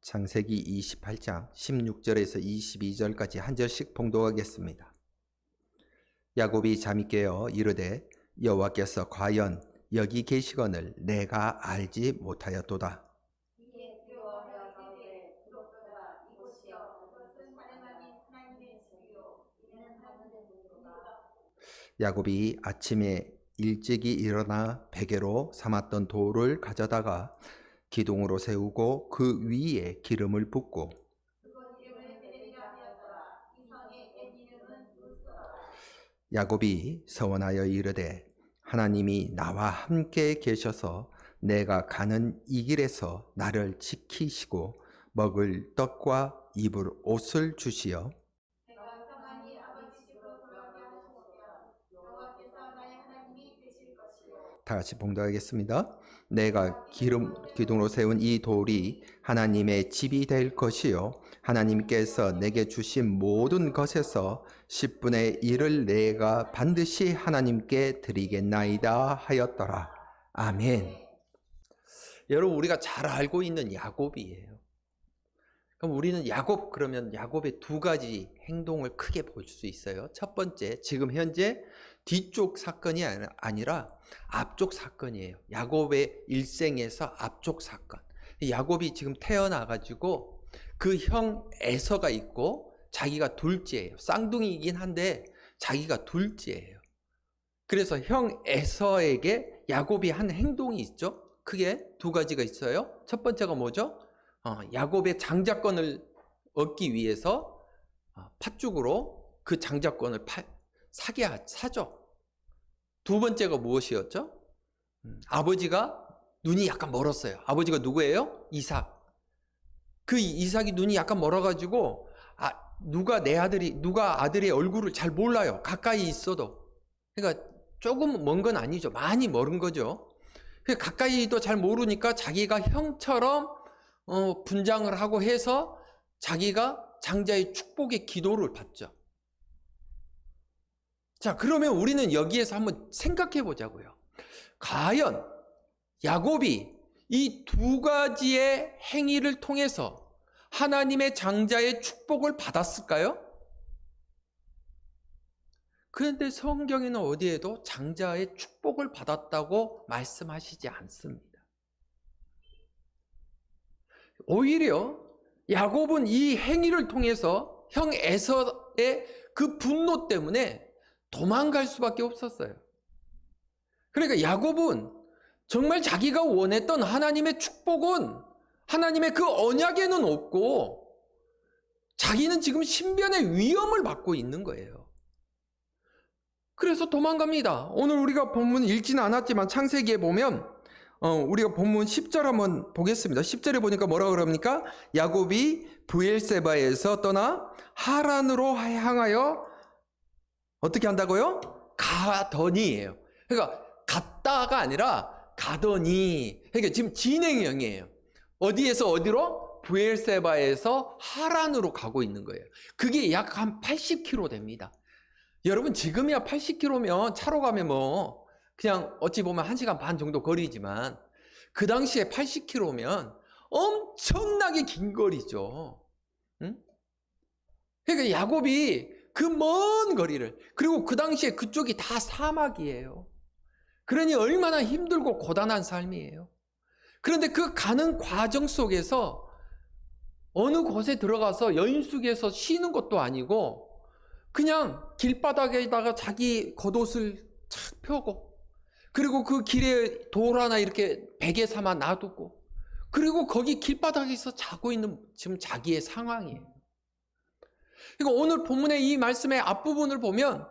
창세기 28장 16절에서 22절까지 한 절씩 봉독하겠습니다. 야곱이 잠이 깨어 이르되 여호와께서 과연 여기 계시거늘 내가 알지 못하였도다. 야곱이 아침에 일찍이 일어나 베개로 삼았던 돌을 가져다가 기둥으로 세우고 그 위에 기름을 붓고 야곱이 서원하여 이르되 하나님이 나와 함께 계셔서 내가 가는 이 길에서 나를 지키시고 먹을 떡과 입을 옷을 주시어 다 같이 봉독하겠습니다. 내가 기둥으로 세운 이 돌이 하나님의 집이 될 것이요 하나님께서 내게 주신 모든 것에서 10분의 1을 내가 반드시 하나님께 드리겠나이다 하였더라. 아멘. 여러분, 우리가 잘 알고 있는 야곱이에요. 그럼 우리는 야곱 그러면 야곱의 두 가지 행동을 크게 볼 수 있어요. 첫 번째, 지금 현재 뒤쪽 사건이 아니라 앞쪽 사건이에요. 야곱의 일생에서 앞쪽 사건. 야곱이 지금 태어나가지고 그 형 에서가 있고 자기가 둘째예요. 쌍둥이이긴 한데 자기가 둘째예요. 그래서 형 에서에게 야곱이 한 행동이 있죠. 크게 두 가지가 있어요. 첫 번째가 뭐죠? 야곱의 장자권을 얻기 위해서 팥죽으로 그 장자권을 사죠. 두 번째가 무엇이었죠? 아버지가 눈이 약간 멀었어요. 아버지가 누구예요? 이삭. 그 이삭이 눈이 약간 멀어가지고 누가 아들의 얼굴을 잘 몰라요. 가까이 있어도. 그러니까 조금 먼 건 아니죠. 많이 멀은 거죠. 가까이도 잘 모르니까 자기가 형처럼 분장을 하고 해서 자기가 장자의 축복의 기도를 받죠. 자, 그러면 우리는 여기에서 한번 생각해 보자고요. 과연 야곱이 이 두 가지의 행위를 통해서 하나님의 장자의 축복을 받았을까요? 그런데 성경에는 어디에도 장자의 축복을 받았다고 말씀하시지 않습니다. 오히려 야곱은 이 행위를 통해서 형 에서의 그 분노 때문에 도망갈 수밖에 없었어요. 그러니까 야곱은 정말 자기가 원했던 하나님의 축복은 하나님의 그 언약에는 없고 자기는 지금 신변의 위험을 받고 있는 거예요. 그래서 도망갑니다. 오늘 우리가 본문 읽지는 않았지만 창세기에 보면 우리가 본문 10절 한번 보겠습니다. 10절에 보니까 뭐라고 그럽니까? 야곱이 브엘세바에서 떠나 하란으로 향하여 어떻게 한다고요? 가더니예요. 그러니까 갔다가 아니라 가더니. 그러니까 지금 진행형이에요. 어디에서 어디로? 브엘세바에서 하란으로 가고 있는 거예요. 그게 약 한 80km 됩니다. 여러분, 지금이야 80km면 차로 가면 뭐 그냥 어찌 보면 1시간 반 정도 거리지만 그 당시에 80km면 엄청나게 긴 거리죠. 응? 그러니까 야곱이 그 먼 거리를, 그리고 그 당시에 그쪽이 다 사막이에요. 그러니 얼마나 힘들고 고단한 삶이에요. 그런데 그 가는 과정 속에서 어느 곳에 들어가서 여인숙에서 쉬는 것도 아니고 그냥 길바닥에다가 자기 겉옷을 착 펴고, 그리고 그 길에 돌 하나 이렇게 베개 삼아 놔두고, 그리고 거기 길바닥에서 자고 있는 지금 자기의 상황이에요. 그러니까 오늘 본문의 이 말씀의 앞부분을 보면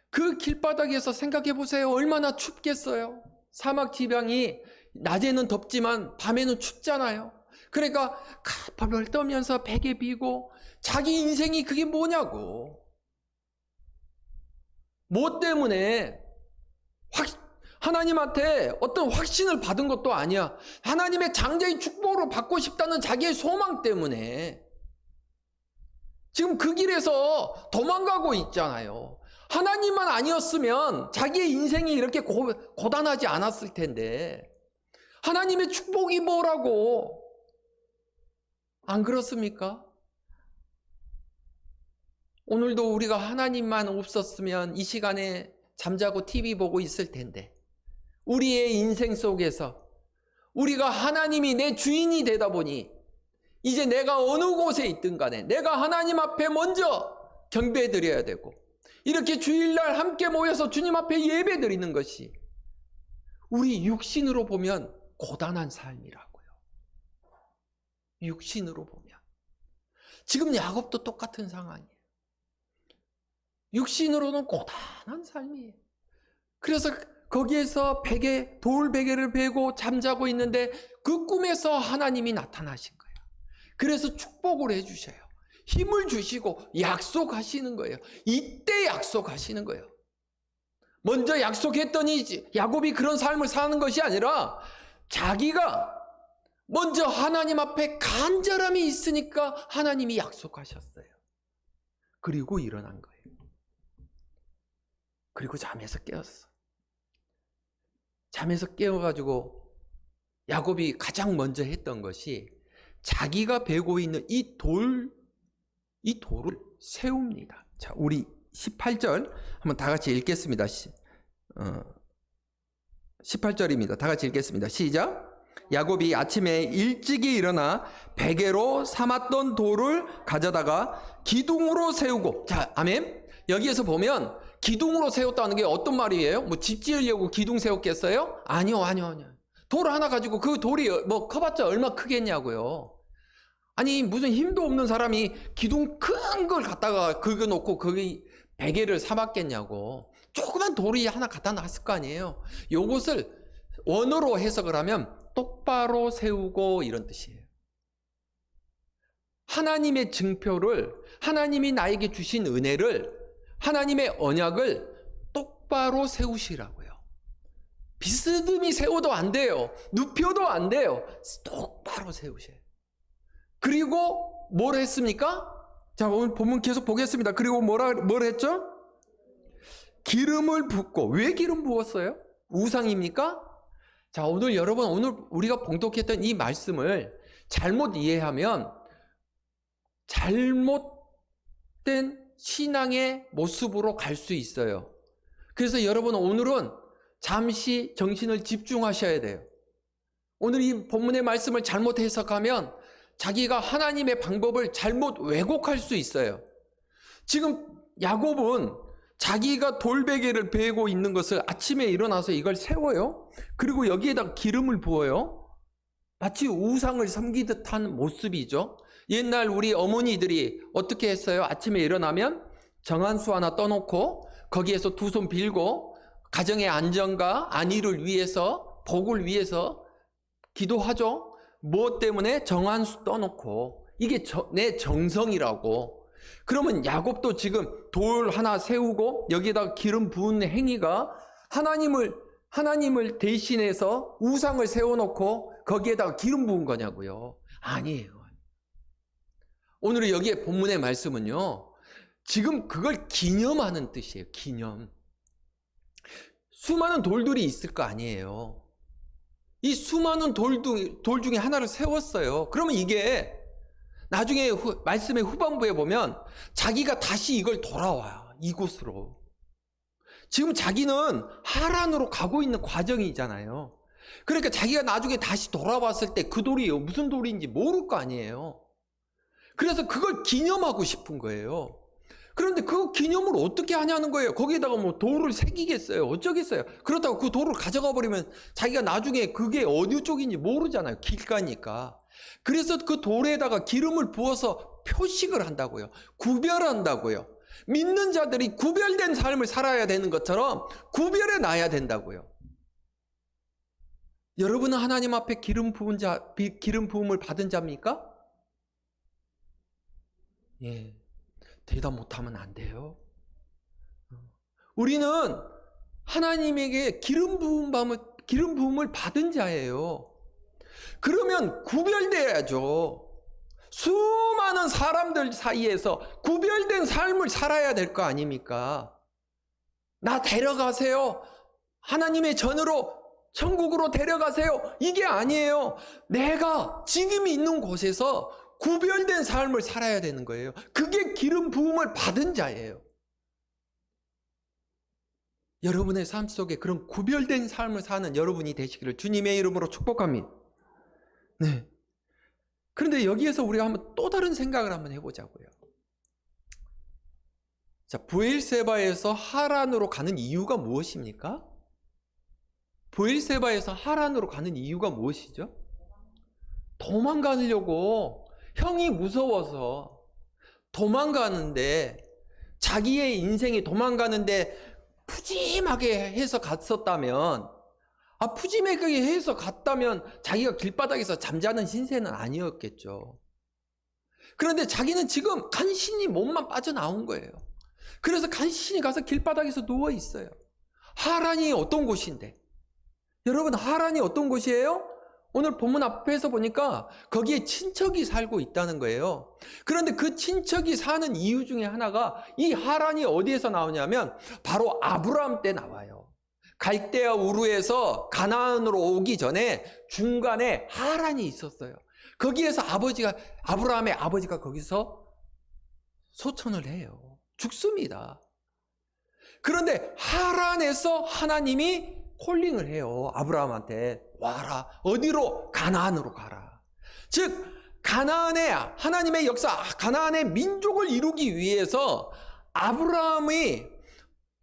그 길바닥에서 생각해 보세요. 얼마나 춥겠어요. 사막 지방이 낮에는 덥지만 밤에는 춥잖아요. 그러니까 벌벌 떠면서 베개 비고 자기 인생이 그게 뭐냐고. 뭐 때문에 하나님한테 어떤 확신을 받은 것도 아니야. 하나님의 장자의 축복으로 받고 싶다는 자기의 소망 때문에 지금 그 길에서 도망가고 있잖아요. 하나님만 아니었으면 자기의 인생이 이렇게 고단하지 않았을 텐데 하나님의 축복이 뭐라고. 안 그렇습니까? 오늘도 우리가 하나님만 없었으면 이 시간에 잠자고 TV 보고 있을 텐데, 우리의 인생 속에서 우리가 하나님이 내 주인이 되다 보니 이제 내가 어느 곳에 있든 간에 내가 하나님 앞에 먼저 경배 드려야 되고, 이렇게 주일날 함께 모여서 주님 앞에 예배 드리는 것이 우리 육신으로 보면 고단한 삶이라고요. 육신으로 보면. 지금 야곱도 똑같은 상황이에요. 육신으로는 고단한 삶이에요. 그래서 거기에서 돌 베개를 베고 잠자고 있는데 그 꿈에서 하나님이 나타나신 거예요. 그래서 축복을 해주셔요. 힘을 주시고 약속하시는 거예요. 이때 약속하시는 거예요. 먼저 약속했더니 야곱이 그런 삶을 사는 것이 아니라 자기가 먼저 하나님 앞에 간절함이 있으니까 하나님이 약속하셨어요. 그리고 일어난 거예요. 그리고 잠에서 깨었어. 잠에서 깨어가지고 야곱이 가장 먼저 했던 것이 자기가 베고 있는 이 돌을 세웁니다. 자, 우리 18절 한번 다 같이 읽겠습니다. 18절입니다. 다 같이 읽겠습니다. 시작. 야곱이 아침에 일찍이 일어나 베개로 삼았던 돌을 가져다가 기둥으로 세우고, 자, 아멘. 여기에서 보면 기둥으로 세웠다는 게 어떤 말이에요? 뭐 집 지으려고 기둥 세웠겠어요? 아니요. 돌 하나 가지고 그 돌이 뭐 커봤자 얼마 크겠냐고요. 아니, 무슨 힘도 없는 사람이 기둥 큰 걸 갖다가 긁어놓고 거기 베개를 삼았겠냐고. 조그만 돌이 하나 갖다 놨을 거 아니에요. 요것을 원어로 해석을 하면 똑바로 세우고 이런 뜻이에요. 하나님의 증표를, 하나님이 나에게 주신 은혜를, 하나님의 언약을 똑바로 세우시라고요. 비스듬히 세워도 안 돼요. 눕혀도 안 돼요. 똑바로 세우셔요. 그리고 뭘 했습니까? 자, 오늘 본문 계속 보겠습니다. 그리고 뭘 했죠? 기름을 붓고. 왜 기름 부었어요? 우상입니까? 자, 오늘 우리가 봉독했던 이 말씀을 잘못 이해하면 잘못된 신앙의 모습으로 갈 수 있어요. 그래서 여러분, 오늘은 잠시 정신을 집중하셔야 돼요. 오늘 이 본문의 말씀을 잘못 해석하면 자기가 하나님의 방법을 잘못 왜곡할 수 있어요. 지금 야곱은 자기가 돌베개를 베고 있는 것을 아침에 일어나서 이걸 세워요. 그리고 여기에다가 기름을 부어요. 마치 우상을 섬기듯 한 모습이죠. 옛날 우리 어머니들이 어떻게 했어요? 아침에 일어나면 정한수 하나 떠놓고 거기에서 두 손 빌고 가정의 안정과 안위를 위해서, 복을 위해서 기도하죠. 무엇 때문에? 정한수 떠놓고. 이게 내 정성이라고. 그러면 야곱도 지금 돌 하나 세우고 여기에다가 기름 부은 행위가 하나님을 대신해서 우상을 세워놓고 거기에다가 기름 부은 거냐고요. 아니에요. 오늘 여기에 본문의 말씀은요, 지금 그걸 기념하는 뜻이에요. 기념. 수많은 돌들이 있을 거 아니에요. 이 수많은 돌 중에 하나를 세웠어요. 그러면 이게 나중에 말씀의 후반부에 보면 자기가 다시 이걸 돌아와요. 이곳으로. 지금 자기는 하란으로 가고 있는 과정이잖아요. 그러니까 자기가 나중에 다시 돌아왔을 때 그 돌이 무슨 돌인지 모를 거 아니에요. 그래서 그걸 기념하고 싶은 거예요. 그런데 그 기념을 어떻게 하냐는 거예요. 거기에다가 뭐 돌을 새기겠어요? 어쩌겠어요? 그렇다고 그 돌을 가져가 버리면 자기가 나중에 그게 어디 쪽인지 모르잖아요. 길가니까. 그래서 그 돌에다가 기름을 부어서 표식을 한다고요. 구별한다고요. 믿는 자들이 구별된 삶을 살아야 되는 것처럼 구별해 놔야 된다고요. 여러분은 하나님 앞에 기름 부음을 받은 자입니까? 예. 대답 못하면 안 돼요. 우리는 하나님에게 기름 부음을 받은 자예요. 그러면 구별돼야죠. 수많은 사람들 사이에서 구별된 삶을 살아야 될 거 아닙니까? 나 데려가세요. 하나님의 전으로 천국으로 데려가세요. 이게 아니에요. 내가 지금 있는 곳에서 구별된 삶을 살아야 되는 거예요. 그게 기름 부음을 받은 자예요. 여러분의 삶 속에 그런 구별된 삶을 사는 여러분이 되시기를 주님의 이름으로 축복합니다. 네. 그런데 여기에서 우리가 한번 또 다른 생각을 한번 해보자고요. 자, 브엘세바에서 하란으로 가는 이유가 무엇입니까? 브엘세바에서 하란으로 가는 이유가 무엇이죠? 도망가려고, 형이 무서워서 도망가는데, 자기의 인생이 도망가는데 푸짐하게 해서 갔었다면, 푸짐하게 해서 갔다면 자기가 길바닥에서 잠자는 신세는 아니었겠죠. 그런데 자기는 지금 간신히 몸만 빠져나온 거예요. 그래서 간신히 가서 길바닥에서 누워 있어요. 하란이 어떤 곳인데? 여러분, 하란이 어떤 곳이에요? 오늘 본문 앞에서 보니까 거기에 친척이 살고 있다는 거예요. 그런데 그 친척이 사는 이유 중에 하나가, 이 하란이 어디에서 나오냐면 바로 아브라함 때 나와요. 갈대아 우르에서 가나안으로 오기 전에 중간에 하란이 있었어요. 거기에서 아브라함의 아버지가 거기서 소천을 해요. 죽습니다. 그런데 하란에서 하나님이 콜링을 해요. 아브라함한테 와라. 어디로? 가나안으로 가라. 즉 가나안의 하나님의 역사, 가나안의 민족을 이루기 위해서 아브라함이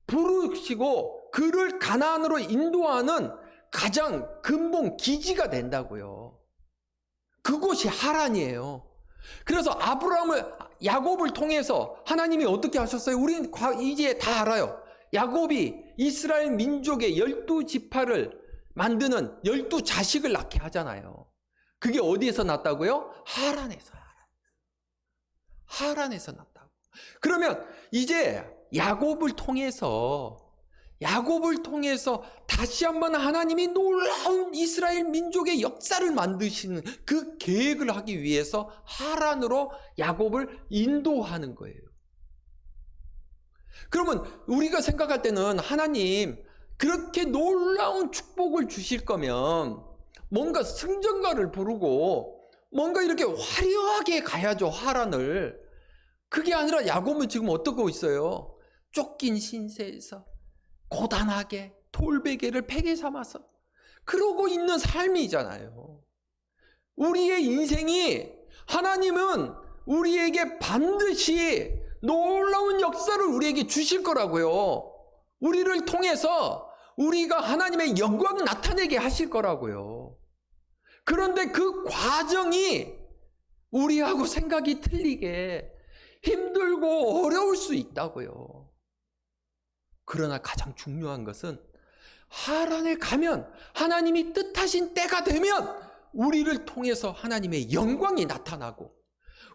부르시고 그를 가나안으로 인도하는 가장 근본 기지가 된다고요. 그곳이 하란이에요. 그래서 야곱을 통해서 하나님이 어떻게 하셨어요? 우리는 이제 다 알아요. 야곱이 이스라엘 민족의 12지파를 만드는 12자식을 낳게 하잖아요. 그게 어디에서 났다고요? 하란에서 났다고. 그러면 이제 야곱을 통해서 다시 한번 하나님이 놀라운 이스라엘 민족의 역사를 만드시는 그 계획을 하기 위해서 하란으로 야곱을 인도하는 거예요. 그러면 우리가 생각할 때는 하나님 그렇게 놀라운 축복을 주실 거면 뭔가 승전가를 부르고 뭔가 이렇게 화려하게 가야죠, 하란을. 그게 아니라 야곱은 지금 어떻게 있어요? 쫓긴 신세에서 고단하게 돌베개를 베개 삼아서 그러고 있는 삶이잖아요. 우리의 인생이, 하나님은 우리에게 반드시 놀라운 역사를 우리에게 주실 거라고요. 우리를 통해서 우리가 하나님의 영광을 나타내게 하실 거라고요. 그런데 그 과정이 우리하고 생각이 틀리게 힘들고 어려울 수 있다고요. 그러나 가장 중요한 것은 하란에 가면, 하나님이 뜻하신 때가 되면 우리를 통해서 하나님의 영광이 나타나고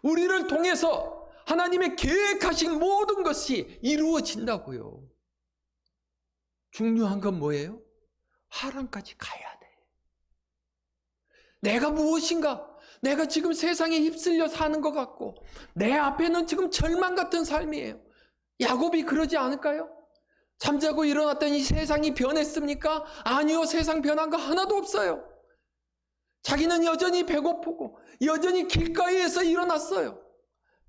우리를 통해서 하나님의 계획하신 모든 것이 이루어진다고요. 중요한 건 뭐예요? 하란까지 가야 돼. 내가 무엇인가? 내가 지금 세상에 휩쓸려 사는 것 같고 내 앞에는 지금 절망 같은 삶이에요. 야곱이 그러지 않을까요? 잠자고 일어났더니 세상이 변했습니까? 아니요, 세상 변한 거 하나도 없어요. 자기는 여전히 배고프고 여전히 길가에서 일어났어요.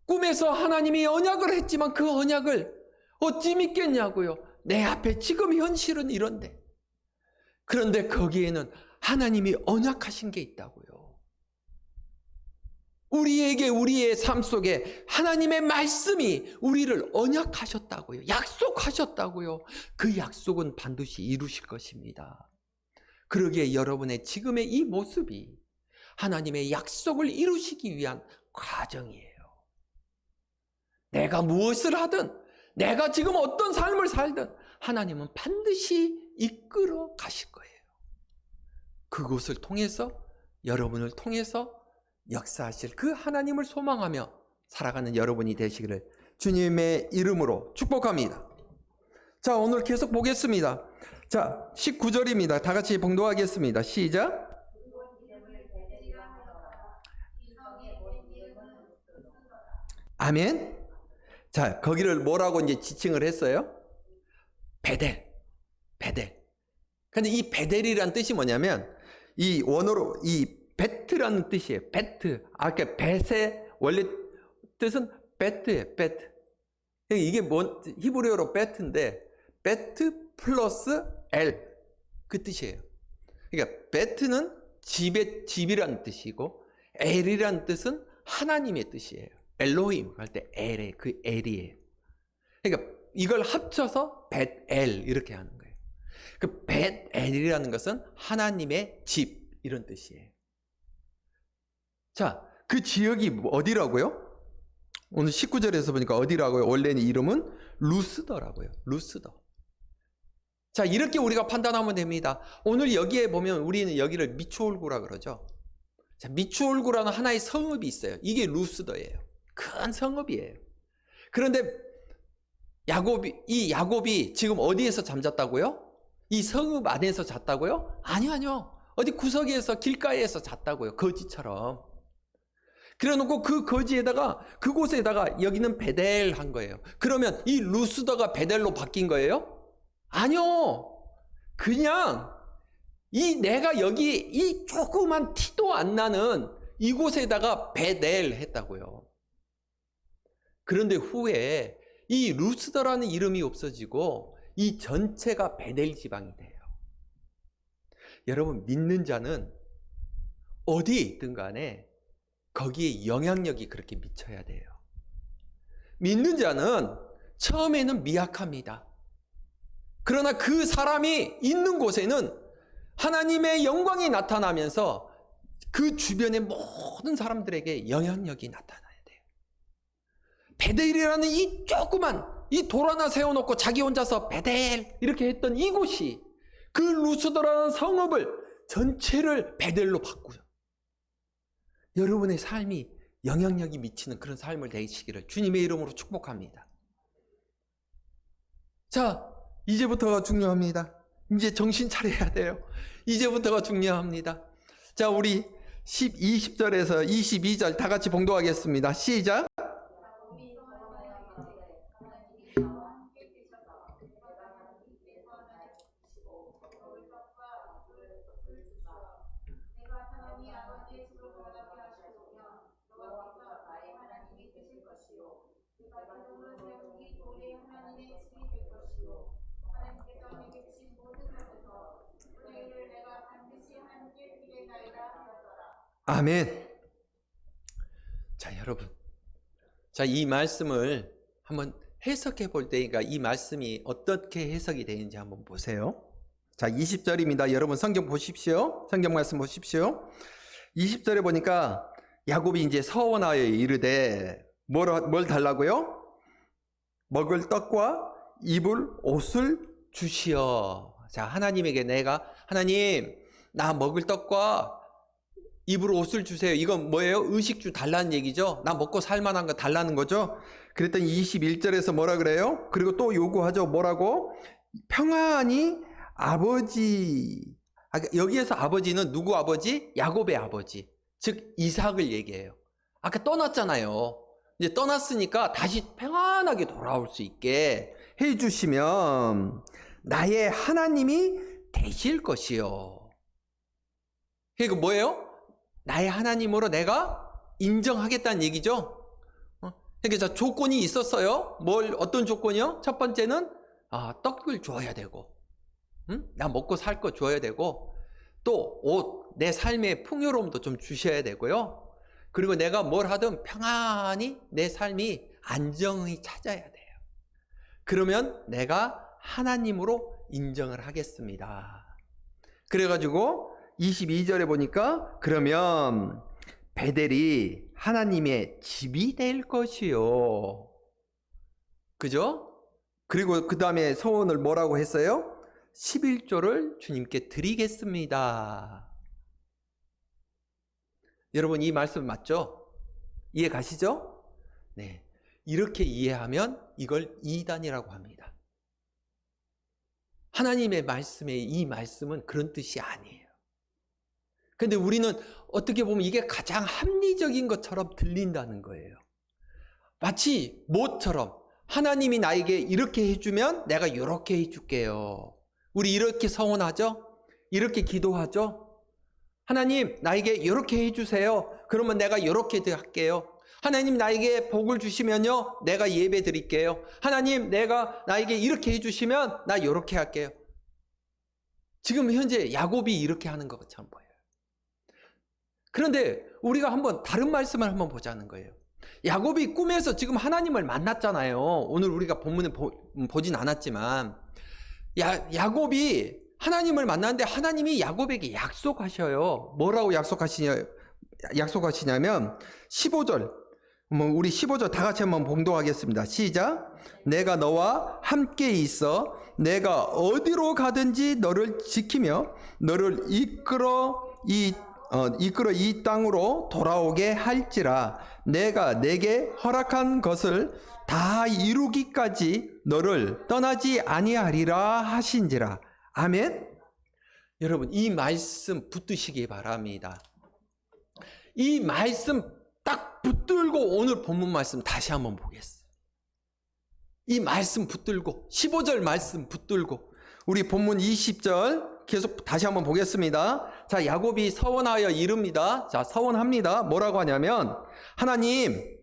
꿈에서 하나님이 언약을 했지만 그 언약을 어찌 믿겠냐고요. 내 앞에 지금 현실은 이런데. 그런데 거기에는 하나님이 언약하신 게 있다고요. 우리에게, 우리의 삶 속에 하나님의 말씀이 우리를 언약하셨다고요. 약속하셨다고요. 그 약속은 반드시 이루실 것입니다. 그러기에 여러분의 지금의 이 모습이 하나님의 약속을 이루시기 위한 과정이에요. 내가 무엇을 하든, 내가 지금 어떤 삶을 살든 하나님은 반드시 이끌어 가실 거예요. 그곳을 통해서, 여러분을 통해서 역사하실 그 하나님을 소망하며 살아가는 여러분이 되시기를 주님의 이름으로 축복합니다. 자, 오늘 계속 보겠습니다. 자, 19절입니다. 다 같이 봉독하겠습니다. 시작. 아멘. 자, 거기를 뭐라고 이제 지칭을 했어요? 베델. 근데 이 베델이란 뜻이 뭐냐면, 이 원어로 이 베트라는 뜻이에요. 베트. 아까 벳에 원래 뜻은 베트예요. 베트. 이게 히브리어로 베트인데 베트 플러스 엘, 그 뜻이에요. 그러니까 베트는 집이라는 뜻이고 엘이라는 뜻은 하나님의 뜻이에요. 엘로힘 할 때 엘의 그 엘이에요. 그러니까 이걸 합쳐서 벳엘 이렇게 하는 거예요. 그 벳엘이라는 것은 하나님의 집 이런 뜻이에요. 자, 그 지역이 어디라고요? 오늘 19절에서 보니까 어디라고요? 원래는 이름은 루스더라고요. 루스더. 자, 이렇게 우리가 판단하면 됩니다. 오늘 여기에 보면 우리는 여기를 미추홀구라 그러죠. 자, 미추홀구라는 하나의 성읍이 있어요. 이게 루스더예요. 큰 성읍이에요. 그런데 야곱이 지금 어디에서 잠잤다고요? 이 성읍 안에서 잤다고요? 아니요. 어디 구석에서 길가에서 잤다고요. 거지처럼. 그래놓고 그 거지에다가 그곳에다가 여기는 베델 한 거예요. 그러면 이 루스더가 베델로 바뀐 거예요? 아니요. 그냥 내가 여기 이 조그만 티도 안 나는 이곳에다가 베델 했다고요. 그런데 후에 이 루스더라는 이름이 없어지고 이 전체가 베델 지방이 돼요. 여러분, 믿는 자는 어디에 있든 간에 거기에 영향력이 그렇게 미쳐야 돼요. 믿는 자는 처음에는 미약합니다. 그러나 그 사람이 있는 곳에는 하나님의 영광이 나타나면서 그 주변의 모든 사람들에게 영향력이 나타나야 돼요. 베델이라는 이 조그만 이 돌 하나 세워놓고 자기 혼자서 베델 이렇게 했던 이곳이 그 루스더라는 성읍을 전체를 베델로 바꾸죠. 여러분의 삶이 영향력이 미치는 그런 삶을 되시기를 주님의 이름으로 축복합니다. 자, 이제부터가 중요합니다. 이제 정신 차려야 돼요. 이제부터가 중요합니다. 자, 우리 20절에서 22절 다 같이 봉독하겠습니다. 시작. 아멘. 자, 여러분. 자, 이 말씀을 한번 해석해 볼 때니까 이 말씀이 어떻게 해석이 되는지 한번 보세요. 자, 20절입니다. 여러분 성경 보십시오. 성경 말씀 보십시오. 20절에 보니까 야곱이 이제 서원하여 이르되 뭘 달라고요? 먹을 떡과 입을 옷을 주시어. 자, 하나님에게 하나님, 나 먹을 떡과 입으로 옷을 주세요. 이건 뭐예요? 의식주 달라는 얘기죠. 나 먹고 살만한 거 달라는 거죠. 그랬더니 21절에서 뭐라 그래요? 그리고 또 요구하죠. 뭐라고? 평안히 아버지. 여기에서 아버지는 누구 아버지? 야곱의 아버지. 즉 이삭을 얘기해요. 아까 떠났잖아요. 이제 떠났으니까 다시 평안하게 돌아올 수 있게 해주시면 나의 하나님이 되실 것이요. 그러니까 뭐예요? 나의 하나님으로 내가 인정하겠다는 얘기죠. 그러니까 조건이 있었어요. 어떤 조건이요? 첫 번째는 떡을 줘야 되고, 나 먹고 살 거 줘야 되고, 또 옷, 내 삶의 풍요로움도 좀 주셔야 되고요. 그리고 내가 뭘 하든 평안히 내 삶이 안정이 찾아야 돼요. 그러면 내가 하나님으로 인정을 하겠습니다. 그래가지고 22절에 보니까 그러면 베델이 하나님의 집이 될 것이요. 그죠? 그리고 그 다음에 소원을 뭐라고 했어요? 11조를 주님께 드리겠습니다. 여러분, 이 말씀 맞죠? 이해 가시죠? 네. 이렇게 이해하면 이걸 이단이라고 합니다. 하나님의 말씀의 이 말씀은 그런 뜻이 아니에요. 근데 우리는 어떻게 보면 이게 가장 합리적인 것처럼 들린다는 거예요. 마치 뭐처럼 하나님이 나에게 이렇게 해주면 내가 이렇게 해줄게요. 우리 이렇게 서원하죠? 이렇게 기도하죠? 하나님 나에게 이렇게 해주세요. 그러면 내가 이렇게 할게요. 하나님 나에게 복을 주시면요, 내가 예배 드릴게요. 하나님 나에게 이렇게 해주시면 나 이렇게 할게요. 지금 현재 야곱이 이렇게 하는 것처럼 보여요. 그런데 우리가 한번 다른 말씀을 한번 보자는 거예요. 야곱이 꿈에서 지금 하나님을 만났잖아요. 오늘 우리가 본문에 보진 않았지만 야곱이 하나님을 만났는데 하나님이 야곱에게 약속하셔요. 뭐라고 약속하시냐면 15절, 우리 15절 다 같이 한번 봉독하겠습니다. 시작. 내가 너와 함께 있어 내가 어디로 가든지 너를 지키며 너를 이끌어 이 땅으로 돌아오게 할지라. 내가 내게 허락한 것을 다 이루기까지 너를 떠나지 아니하리라 하신지라. 아멘. 여러분, 이 말씀 붙드시기 바랍니다. 이 말씀 딱 붙들고 오늘 본문 말씀 다시 한번 보겠어요. 이 말씀 붙들고 15절 말씀 붙들고 우리 본문 20절 계속 다시 한번 보겠습니다. 자, 야곱이 서원하여 이릅니다. 자, 서원합니다. 뭐라고 하냐면, 하나님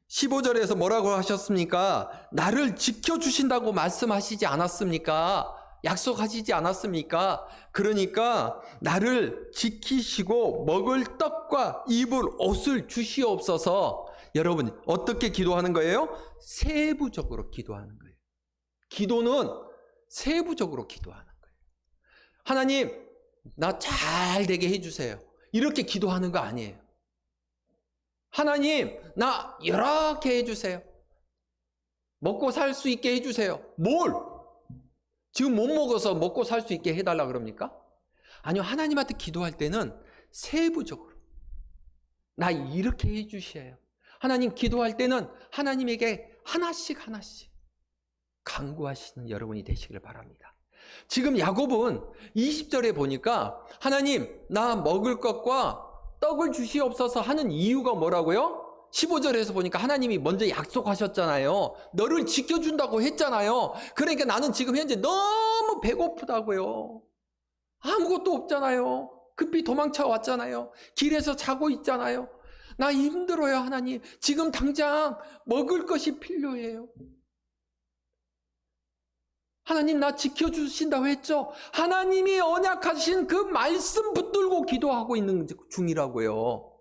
15절에서 뭐라고 하셨습니까? 나를 지켜주신다고 말씀하시지 않았습니까? 약속하시지 않았습니까? 그러니까 나를 지키시고 먹을 떡과 입을 옷을 주시옵소서. 여러분, 어떻게 기도하는 거예요? 세부적으로 기도하는 거예요. 기도는 세부적으로 기도하는 거예요. 하나님, 나 잘 되게 해주세요. 이렇게 기도하는 거 아니에요. 하나님, 나 이렇게 해주세요. 먹고 살 수 있게 해주세요. 뭘? 지금 못 먹어서 먹고 살 수 있게 해달라 그럽니까? 아니요, 하나님한테 기도할 때는 세부적으로 나 이렇게 해주셔요. 하나님, 기도할 때는 하나님에게 하나씩 간구하시는 여러분이 되시길 바랍니다. 지금 야곱은 20절에 보니까 하나님, 나 먹을 것과 떡을 주시옵소서 하는 이유가 뭐라고요? 15절에서 보니까 하나님이 먼저 약속하셨잖아요. 너를 지켜준다고 했잖아요. 그러니까 나는 지금 현재 너무 배고프다고요. 아무것도 없잖아요. 급히 도망쳐 왔잖아요. 길에서 자고 있잖아요. 나 힘들어요, 하나님. 지금 당장 먹을 것이 필요해요. 하나님, 나 지켜주신다고 했죠? 하나님이 언약하신 그 말씀 붙들고 기도하고 있는 중이라고요.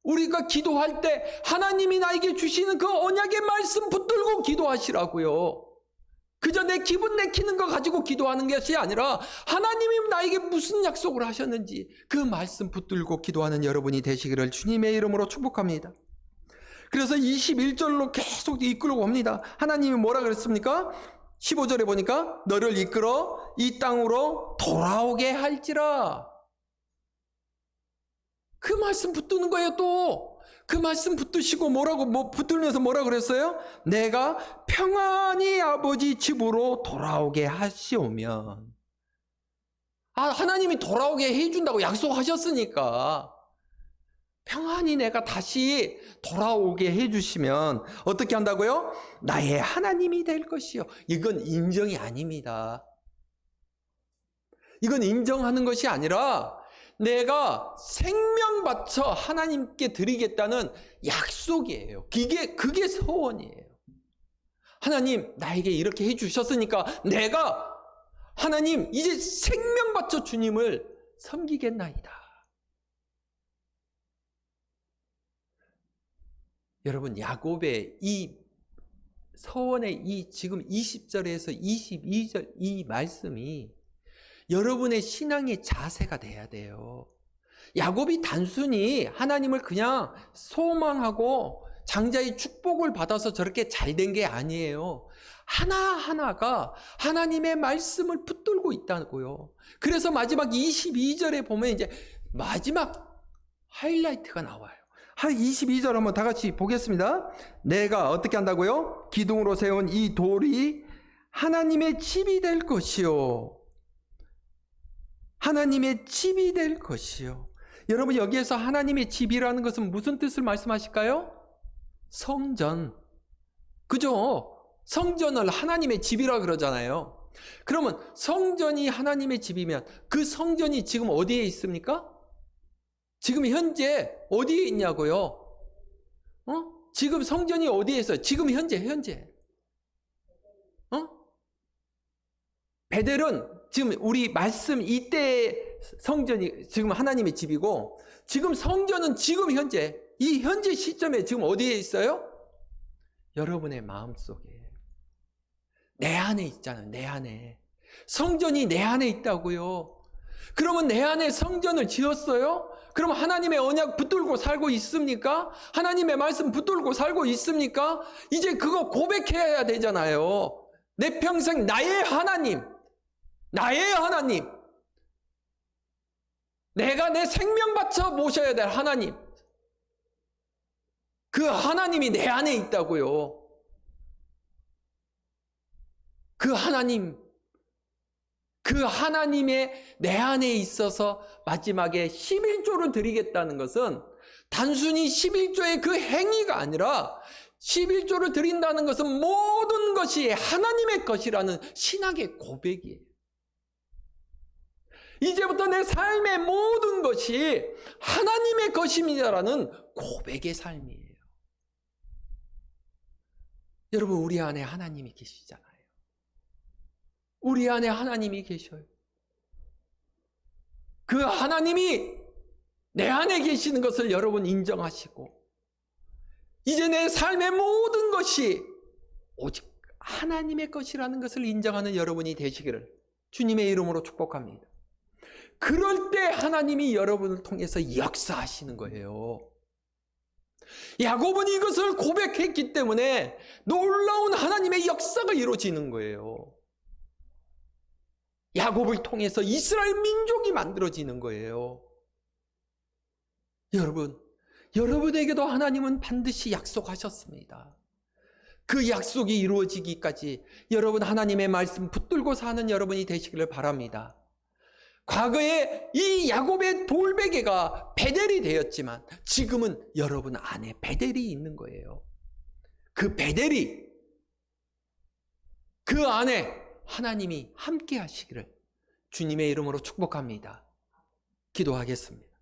우리가 기도할 때 하나님이 나에게 주시는 그 언약의 말씀 붙들고 기도하시라고요. 그저 내 기분 내키는 거 가지고 기도하는 것이 아니라 하나님이 나에게 무슨 약속을 하셨는지 그 말씀 붙들고 기도하는 여러분이 되시기를 주님의 이름으로 축복합니다. 그래서 21절로 계속 이끌고 옵니다. 하나님이 뭐라 그랬습니까? 15절에 보니까 너를 이끌어 이 땅으로 돌아오게 할지라. 그 말씀 붙드는 거예요. 또 그 말씀 붙드시고 붙들면서 뭐라 그랬어요? 내가 평안히 아버지 집으로 돌아오게 하시오면. 하나님이 돌아오게 해준다고 약속하셨으니까 평안히 내가 다시 돌아오게 해주시면 어떻게 한다고요? 나의 하나님이 될 것이요. 이건 인정이 아닙니다. 이건 인정하는 것이 아니라 내가 생명 바쳐 하나님께 드리겠다는 약속이에요. 그게 서원이에요. 하나님, 나에게 이렇게 해주셨으니까 내가 하나님 이제 생명 바쳐 주님을 섬기겠나이다. 여러분, 야곱의 이 서원의 이 지금 20절에서 22절 이 말씀이 여러분의 신앙의 자세가 돼야 돼요. 야곱이 단순히 하나님을 그냥 소망하고 장자의 축복을 받아서 저렇게 잘된 게 아니에요. 하나하나가 하나님의 말씀을 붙들고 있다고요. 그래서 마지막 22절에 보면 이제 마지막 하이라이트가 나와요. 22절 한번 다 같이 보겠습니다. 내가 어떻게 한다고요? 기둥으로 세운 이 돌이 하나님의 집이 될 것이요. 하나님의 집이 될 것이요. 여러분, 여기에서 하나님의 집이라는 것은 무슨 뜻을 말씀하실까요? 성전. 그죠? 성전을 하나님의 집이라 그러잖아요. 그러면 성전이 하나님의 집이면 그 성전이 지금 어디에 있습니까? 지금 현재 어디에 있냐고요? 지금 성전이 어디에 있어요? 지금 현재. 베델은 지금 우리 말씀 이때 성전이 지금 하나님의 집이고, 지금 성전은 지금 현재, 이 현재 시점에 지금 어디에 있어요? 여러분의 마음속에, 내 안에 있잖아요. 내 안에. 성전이 내 안에 있다고요. 그러면 내 안에 성전을 지었어요? 그럼 하나님의 언약 붙들고 살고 있습니까? 하나님의 말씀 붙들고 살고 있습니까? 이제 그거 고백해야 되잖아요. 내 평생 나의 하나님, 내가 내 생명 바쳐 모셔야 될 하나님, 그 하나님이 내 안에 있다고요. 그 하나님의 내 안에 있어서 마지막에 11조를 드리겠다는 것은 단순히 11조의 그 행위가 아니라, 11조를 드린다는 것은 모든 것이 하나님의 것이라는 신학의 고백이에요. 이제부터 내 삶의 모든 것이 하나님의 것입니다라는 고백의 삶이에요. 여러분, 우리 안에 하나님이 계시잖아요. 우리 안에 하나님이 계셔요. 그 하나님이 내 안에 계시는 것을 여러분 인정하시고, 이제 내 삶의 모든 것이 오직 하나님의 것이라는 것을 인정하는 여러분이 되시기를 주님의 이름으로 축복합니다. 그럴 때 하나님이 여러분을 통해서 역사하시는 거예요. 야곱은 이것을 고백했기 때문에 놀라운 하나님의 역사가 이루어지는 거예요. 야곱을 통해서 이스라엘 민족이 만들어지는 거예요. 여러분에게도 하나님은 반드시 약속하셨습니다. 그 약속이 이루어지기까지 여러분 하나님의 말씀 붙들고 사는 여러분이 되시기를 바랍니다. 과거에 이 야곱의 돌베개가 베델이 되었지만 지금은 여러분 안에 베델이 있는 거예요. 그 베델이, 그 안에 하나님이 함께 하시기를 주님의 이름으로 축복합니다. 기도하겠습니다.